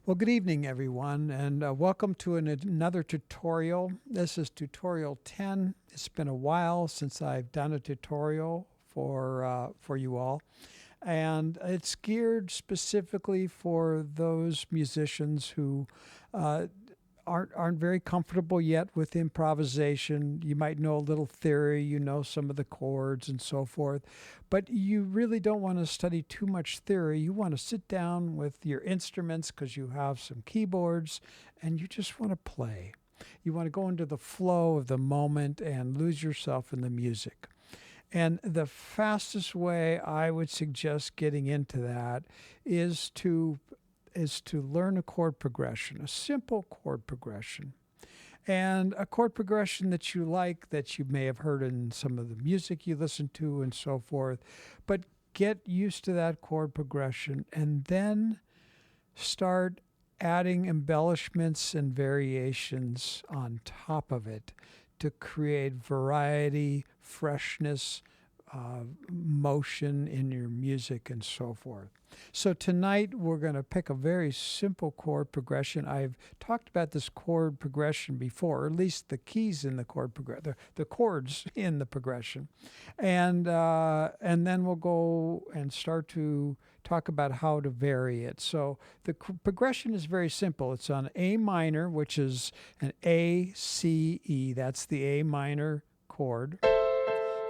Well, good evening, everyone, and welcome to another tutorial. This is tutorial 10. It's been a while since I've done a tutorial for you all, and it's geared specifically for those musicians who uh, aren't very comfortable yet with improvisation. You might know a little theory, you know some of the chords and so forth, but you really don't want to study too much theory. You want to sit down with your instruments because you have some keyboards and you just want to play. You want to go into the flow of the moment and lose yourself in the music. And the fastest way I would suggest getting into that is to learn a chord progression, a simple chord progression. And a chord progression that you like, that you may have heard in some of the music you listen to and so forth. But get used to that chord progression and then start adding embellishments and variations on top of it to create variety, freshness, motion in your music and so forth. So tonight we're going to pick a very simple chord progression. I've talked about this chord progression before, or at least the keys in the chord progression, the chords in the progression, and then we'll go and start to talk about how to vary it. So the progression is very simple. It's on A minor, which is an A, C, E. That's the A minor chord.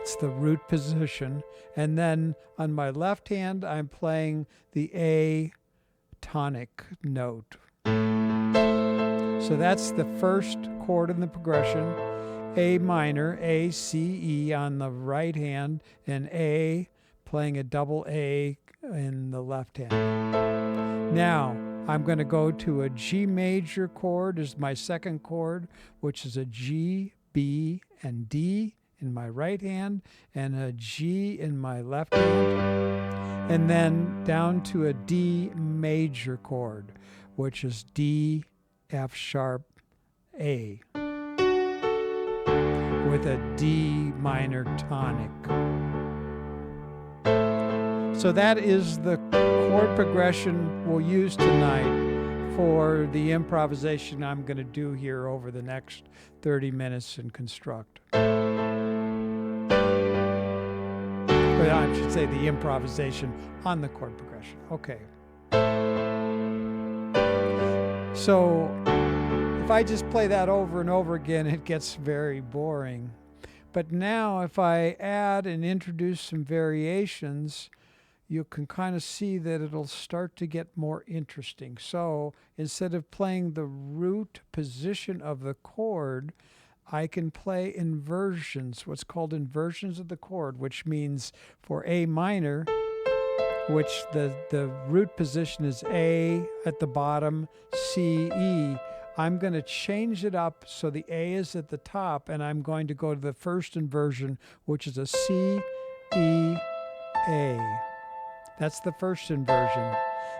It's the root position. And then on my left hand, I'm playing the A tonic note. So that's the first chord in the progression. A minor, A, C, E on the right hand, and A playing a double A in the left hand. Now, I'm going to go to a G major chord as my second chord, which is a G, B, and D in my right hand and a G in my left hand, and then down to a D major chord, which is D, F sharp, A, with a D minor tonic. So that is the chord progression we'll use tonight for the improvisation I'm going to do here over the next 30 minutes and construct. I should say the improvisation on the chord progression. Okay. So if I just play that over and over again, it gets very boring. But now if I add and introduce some variations, you can kind of see that it'll start to get more interesting. So instead of playing the root position of the chord, I can play inversions, what's called inversions of the chord, which means for A minor, which the root position is A at the bottom, C, E, I'm going to change it up so the A is at the top, and I'm going to go to the first inversion, which is a C, E, A. That's the first inversion.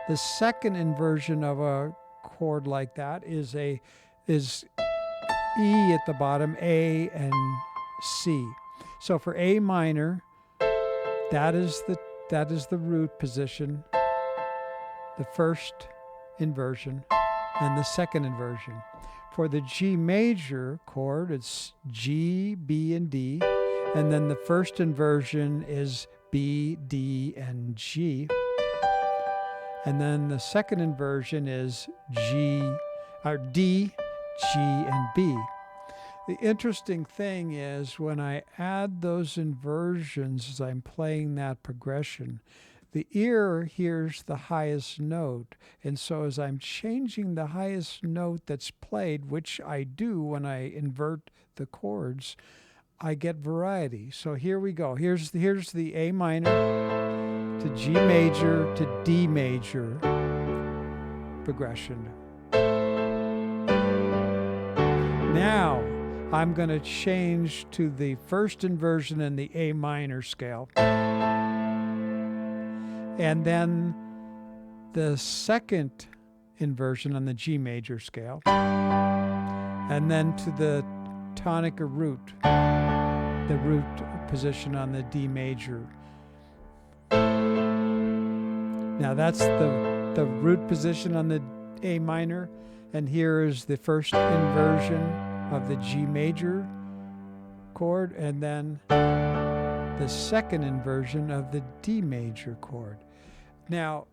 The second inversion of a chord like that is E at the bottom, A and C. So for A minor, that is the root position, the first inversion, and the second inversion. For the G major chord, it's G, B, and D, and then the first inversion is B, D, and G. And then the second inversion is D, G, and B. The interesting thing is when I add those inversions as I'm playing that progression, the ear hears the highest note. And so as I'm changing the highest note that's played, which I do when I invert the chords, I get variety. So here we go. Here's the A minor to G major to D major progression. Now, I'm going to change to the first inversion in the A minor scale. And then the second inversion on the G major scale. And then to the tonic or root, the root position on the D major. Now that's the root position on the A minor, and here is the first inversion of the G major chord, and then the second inversion of the D major chord. Now,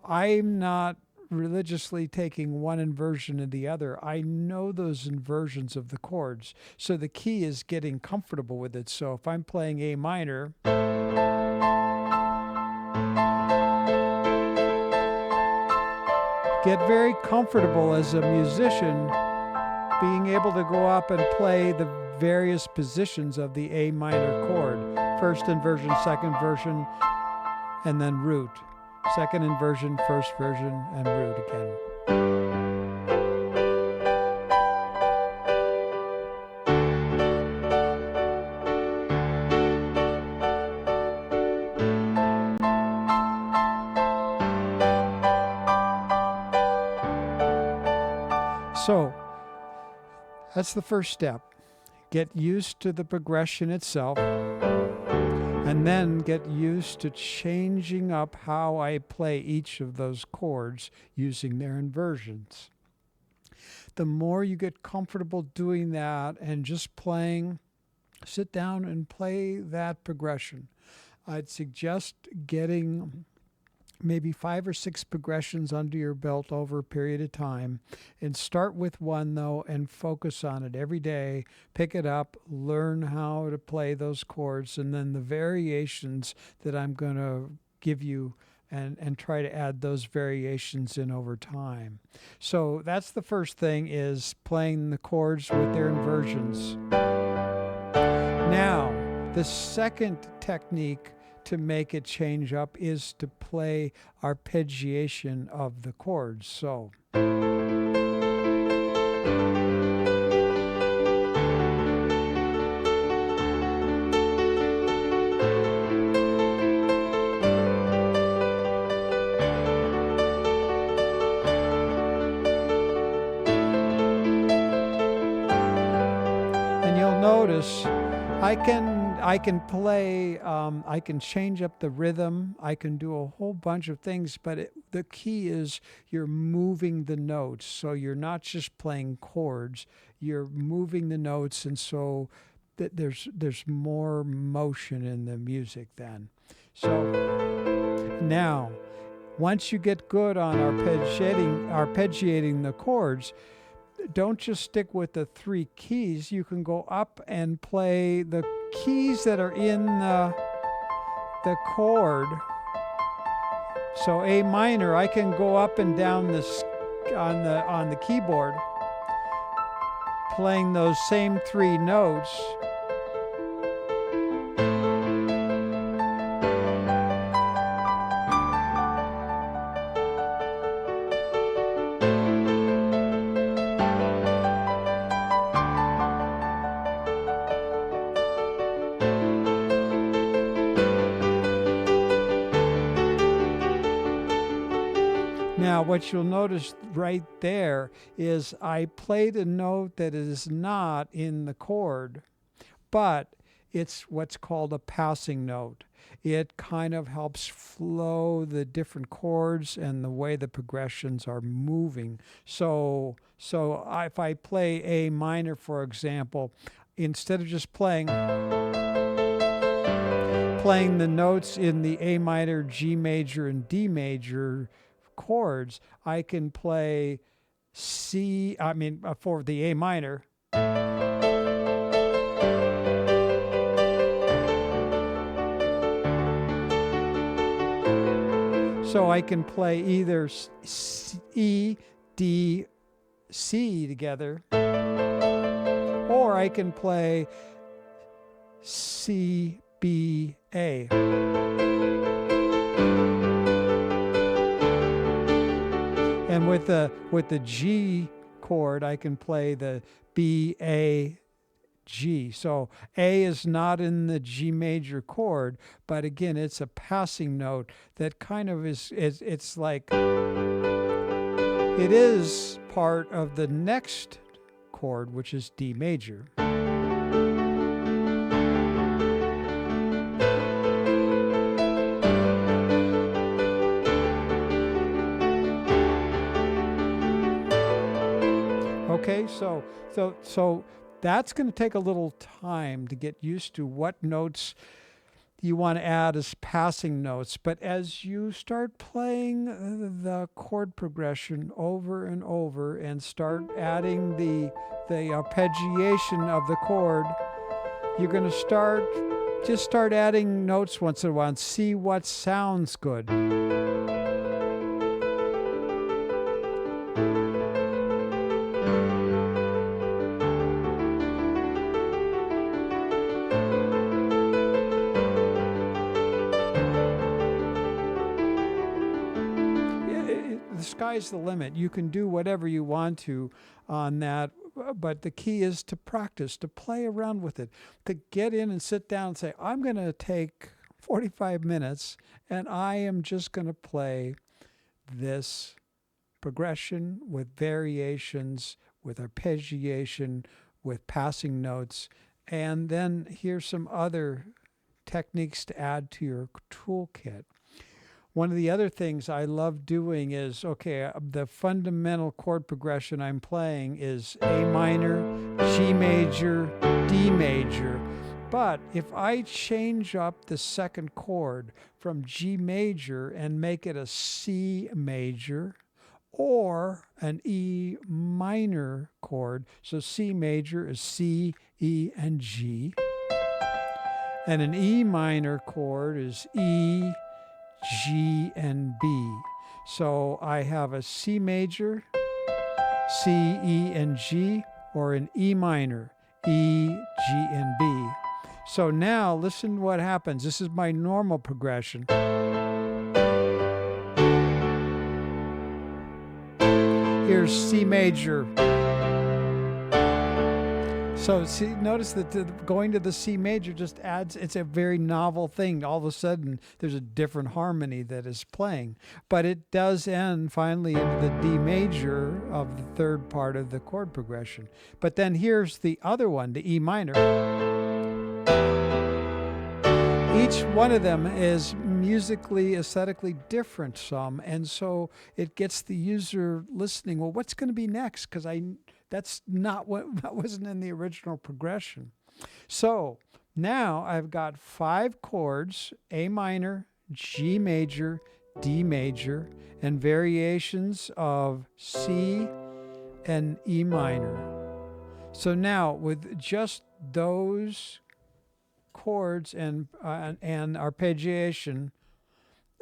I'm not religiously taking one inversion to the other. I know those inversions of the chords. So the key is getting comfortable with it. So if I'm playing A minor, get very comfortable as a musician being able to go up and play the various positions of the A minor chord. First inversion, second version, and then root. Second inversion, first version, and root again. So, that's the first step. Get used to the progression itself, and then get used to changing up how I play each of those chords using their inversions. The more you get comfortable doing that and just playing, sit down and play that progression. I'd suggest getting maybe 5 or 6 progressions under your belt over a period of time, and start with one though and focus on it every day. Pick it up, learn how to play those chords, and then the variations that I'm going to give you, and try to add those variations in over time. So that's the first thing, is playing the chords with their inversions. Now, the second technique to make it change up is to play arpeggiation of the chords. So and you'll notice I can play, I can change up the rhythm, I can do a whole bunch of things, but the key is you're moving the notes. So you're not just playing chords, you're moving the notes, and so there's more motion in the music then. So now, once you get good on arpeggiating the chords, don't just stick with the 3 keys. You can go up and play the keys that are in the chord. So A minor, I can go up and down this on the keyboard, playing those same 3 notes. Now, what you'll notice right there is I played a note that is not in the chord, but it's what's called a passing note. It kind of helps flow the different chords and the way the progressions are moving. So if I play A minor, for example, instead of just playing the notes in the A minor, G major, and D major chords, I can play for the A minor, so I can play either E, D, C together, or I can play C, B, A. And with the G chord, I can play the B, A, G. So A is not in the G major chord, but again, it's a passing note that kind of it's like, it is part of the next chord, which is D major. Okay, so that's going to take a little time to get used to what notes you want to add as passing notes. But as you start playing the chord progression over and over and start adding the arpeggiation of the chord, you're going to start adding notes once in a while and see what sounds good. The sky's the limit. You can do whatever you want to on that, but the key is to practice, to play around with it, to get in and sit down and say, I'm going to take 45 minutes and I am just going to play this progression with variations, with arpeggiation, with passing notes, and then here's some other techniques to add to your toolkit. One of the other things I love doing is, okay, the fundamental chord progression I'm playing is A minor, G major, D major. But if I change up the second chord from G major and make it a C major or an E minor chord, so C major is C, E, and G, and an E minor chord is E, G, and B. So I have a C major, C, E, and G, or an E minor, E, G, and B. So now listen to what happens. This is my normal progression. Here's C major. So see, notice that going to the C major just adds, it's a very novel thing. All of a sudden, there's a different harmony that is playing. But it does end finally into the D major of the third part of the chord progression. But then here's the other one, the E minor. Each one of them is musically, aesthetically different some, and so it gets the user listening, well, what's going to be next? Because that wasn't in the original progression. So now I've got 5 chords, A minor, G major, D major, and variations of C and E minor. So now with just those chords and arpeggiation,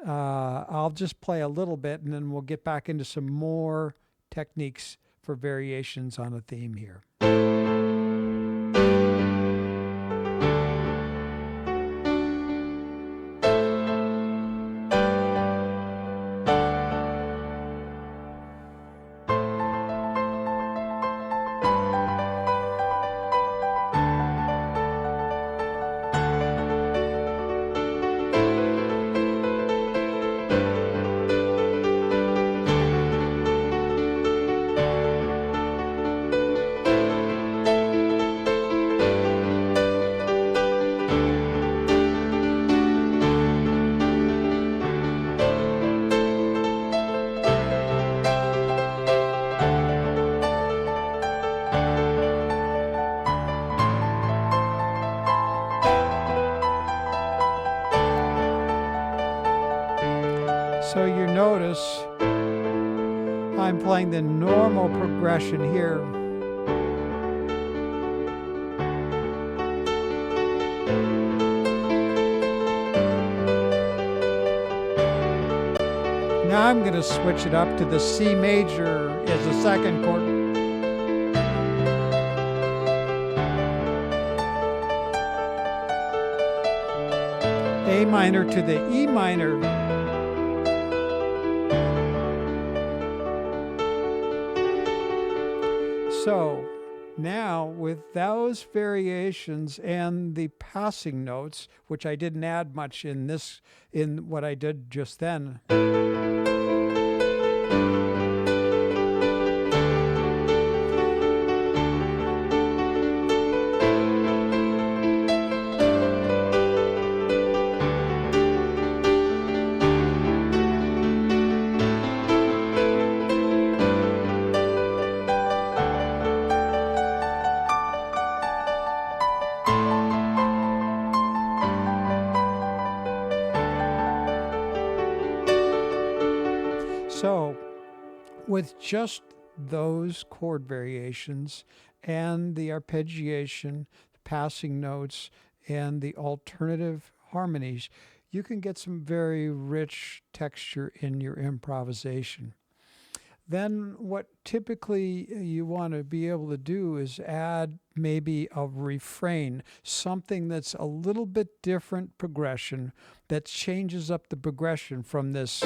I'll just play a little bit and then we'll get back into some more techniques for variations on a theme here. So you notice I'm playing the normal progression here. Now I'm going to switch it up to the C major as the second chord. A minor to the E minor. So now with those variations and the passing notes, which I didn't add much in what I did just then. So with just those chord variations and the arpeggiation, the passing notes, and the alternative harmonies, you can get some very rich texture in your improvisation. Then what typically you want to be able to do is add maybe a refrain, something that's a little bit different progression that changes up the progression from this,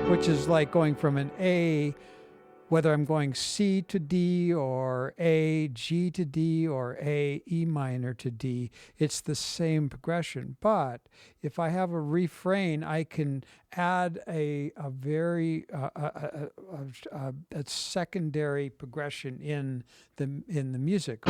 which is like going from an A, whether I'm going C to D or A, G to D or A, E minor to D, it's the same progression. But if I have a refrain, I can add a secondary progression in the music.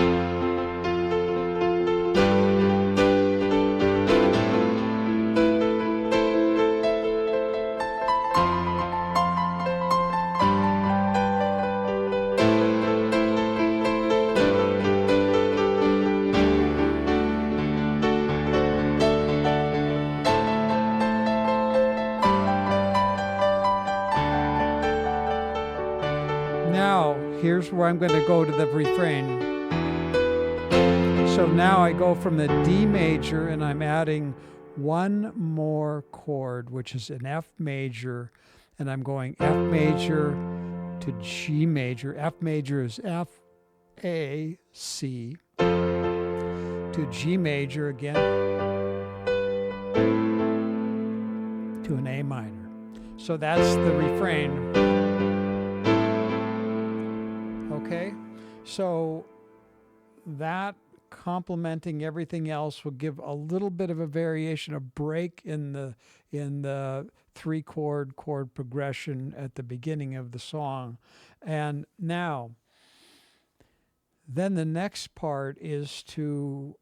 Now, here's where I'm going to go to the refrain. So now I go from the D major and I'm adding one more chord, which is an F major, and I'm going F major to G major. F major is F, A, C, to G major again, to an A minor. So that's the refrain. Okay, so that complementing everything else will give a little bit of a variation, a break in the three chord progression at the beginning of the song. And now, then the next part is to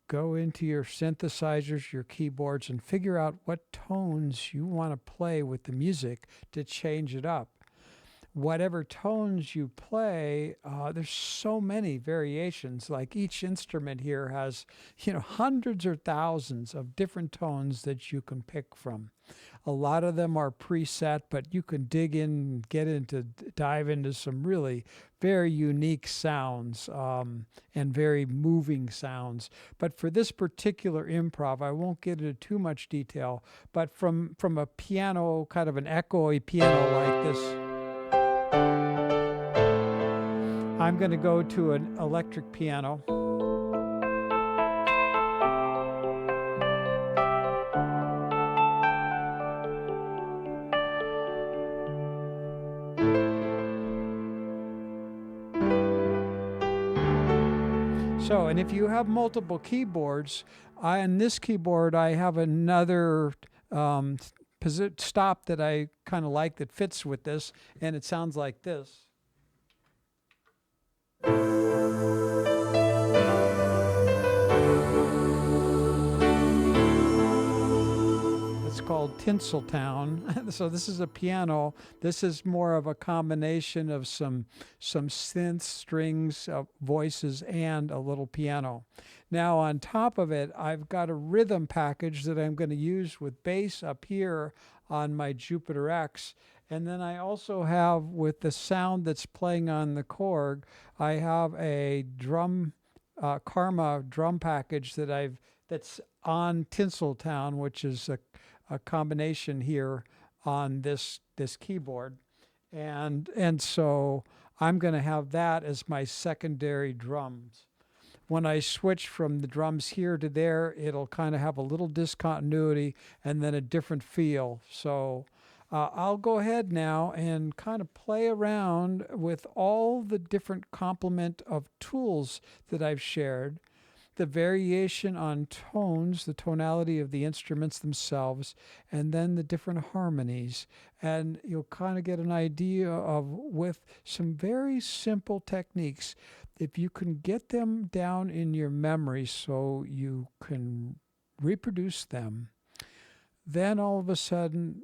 go into your synthesizers, your keyboards, and figure out what tones you want to play with the music to change it up. Whatever tones you play, there's so many variations. Like each instrument here has, hundreds or thousands of different tones that you can pick from. A lot of them are preset, but you can dig in, dive into some really very unique sounds and very moving sounds. But for this particular improv, I won't get into too much detail, but from a piano, kind of an echoey piano like this, I'm going to go to an electric piano. So, and if you have multiple keyboards, on this keyboard I have another stop that I kind of like that fits with this, and it sounds like this. It's called Tinseltown. So this is a piano. This is more of a combination of some synths, strings, voices, and a little piano. Now on top of it, I've got a rhythm package that I'm going to use with bass up here on my Jupiter X. And then I also have, with the sound that's playing on the Korg, I have a Karma drum package that's on Tinseltown, which is a combination here on this keyboard. And so I'm going to have that as my secondary drums. When I switch from the drums here to there, it'll kind of have a little discontinuity and then a different feel. So I'll go ahead now and kind of play around with all the different complement of tools that I've shared, the variation on tones, the tonality of the instruments themselves, and then the different harmonies. And you'll kind of get an idea of, with some very simple techniques, if you can get them down in your memory so you can reproduce them, then all of a sudden,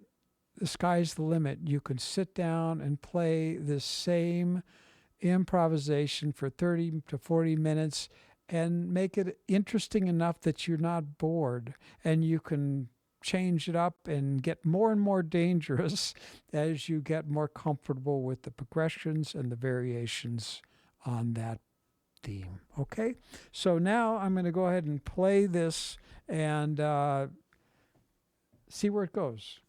the sky's the limit. You can sit down and play the same improvisation for 30 to 40 minutes and make it interesting enough that you're not bored, and you can change it up and get more and more dangerous as you get more comfortable with the progressions and the variations on that theme. Okay, so now I'm going to go ahead and play this and see where it goes.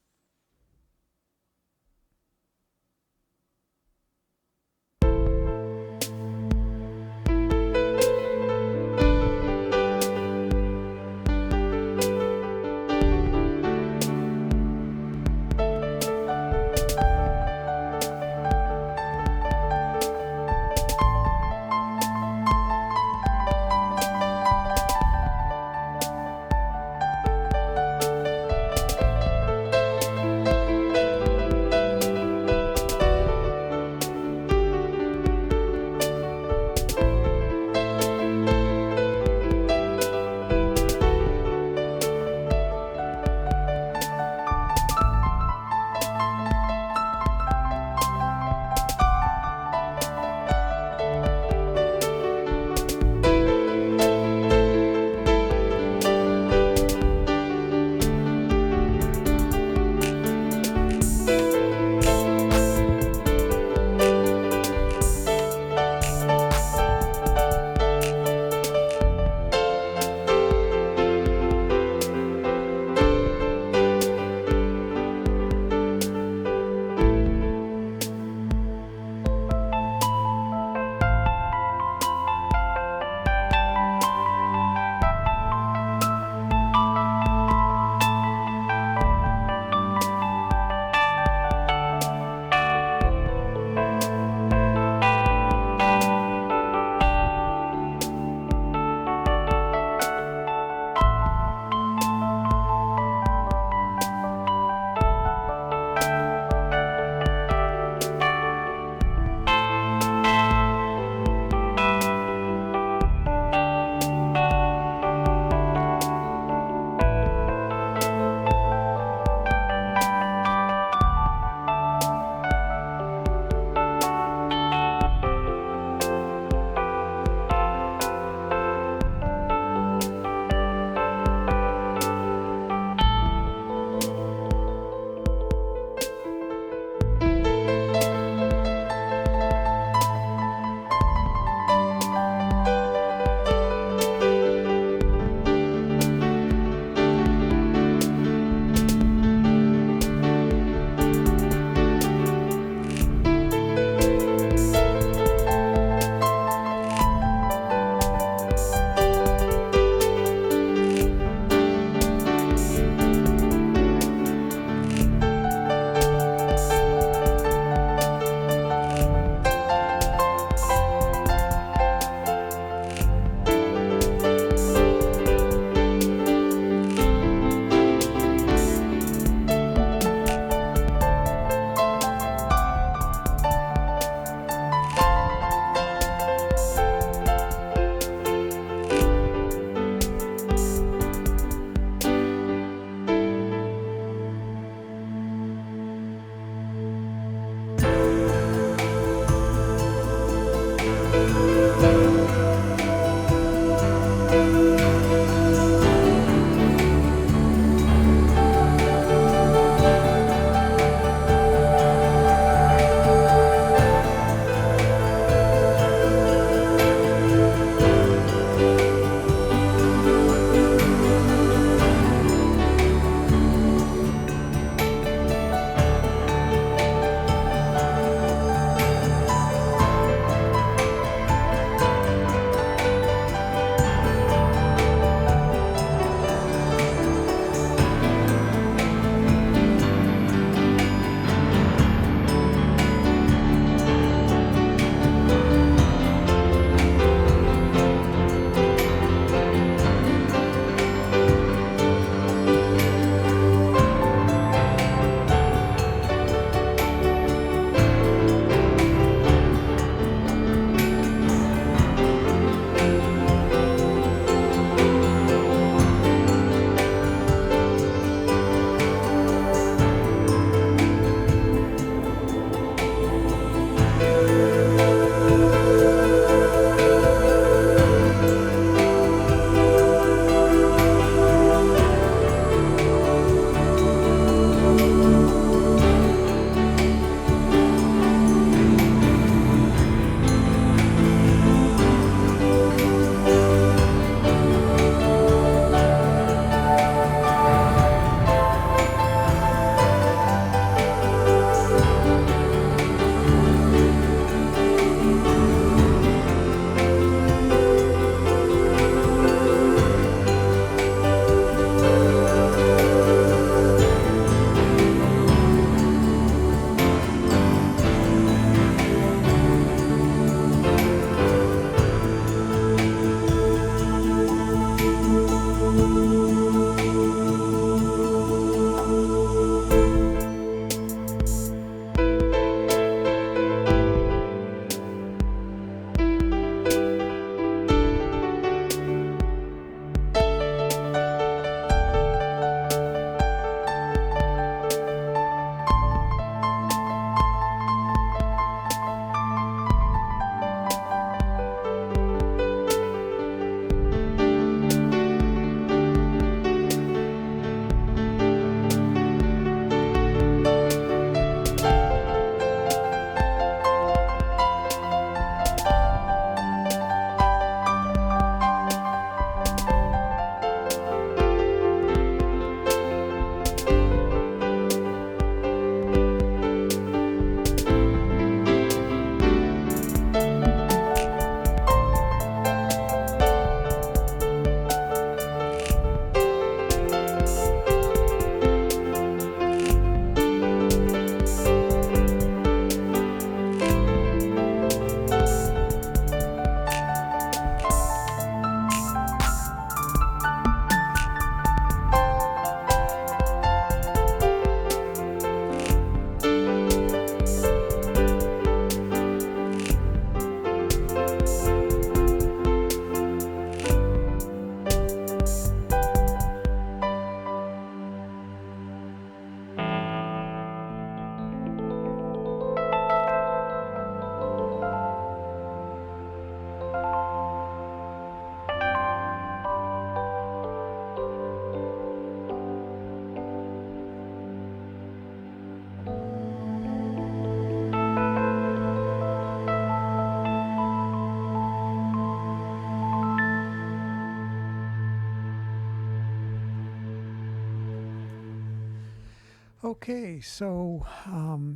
Okay, so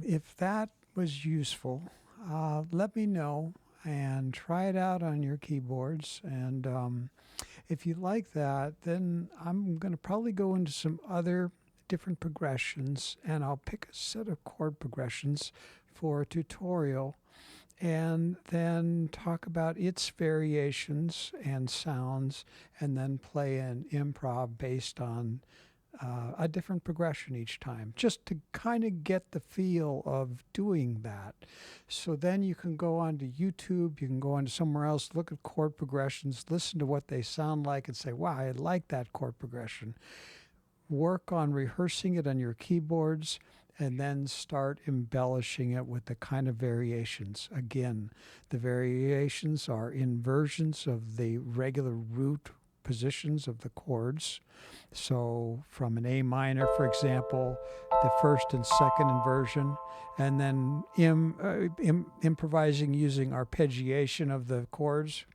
if that was useful, let me know and try it out on your keyboards. And if you like that, then I'm going to probably go into some other different progressions, and I'll pick a set of chord progressions for a tutorial and then talk about its variations and sounds, and then play an improv based on a different progression each time, just to kind of get the feel of doing that. So then you can go onto YouTube, you can go onto somewhere else, look at chord progressions, listen to what they sound like, and say, wow, I like that chord progression. Work on rehearsing it on your keyboards, and then start embellishing it with the kind of variations. Again, the variations are inversions of the regular root positions of the chords. So from an A minor, for example, the first and second inversion, and then improvising using arpeggiation of the chords.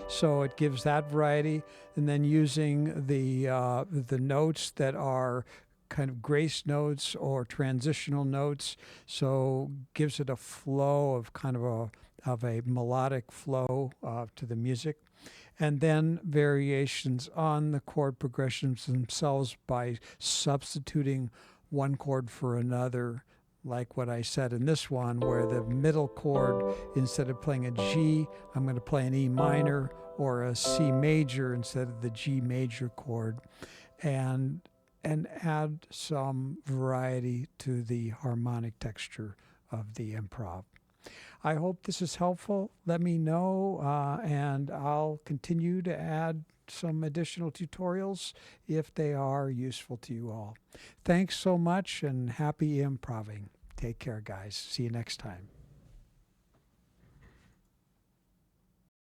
So it gives that variety, and then using the notes that are kind of grace notes or transitional notes, so gives it a flow of kind of a melodic flow to the music. And then variations on the chord progressions themselves by substituting one chord for another, like what I said in this one, where the middle chord, instead of playing a G, I'm going to play an E minor or a C major instead of the G major chord, and add some variety to the harmonic texture of the improv. I hope this is helpful. Let me know, and I'll continue to add some additional tutorials if they are useful to you all. Thanks so much, and happy improving. Take care, guys. See you next time.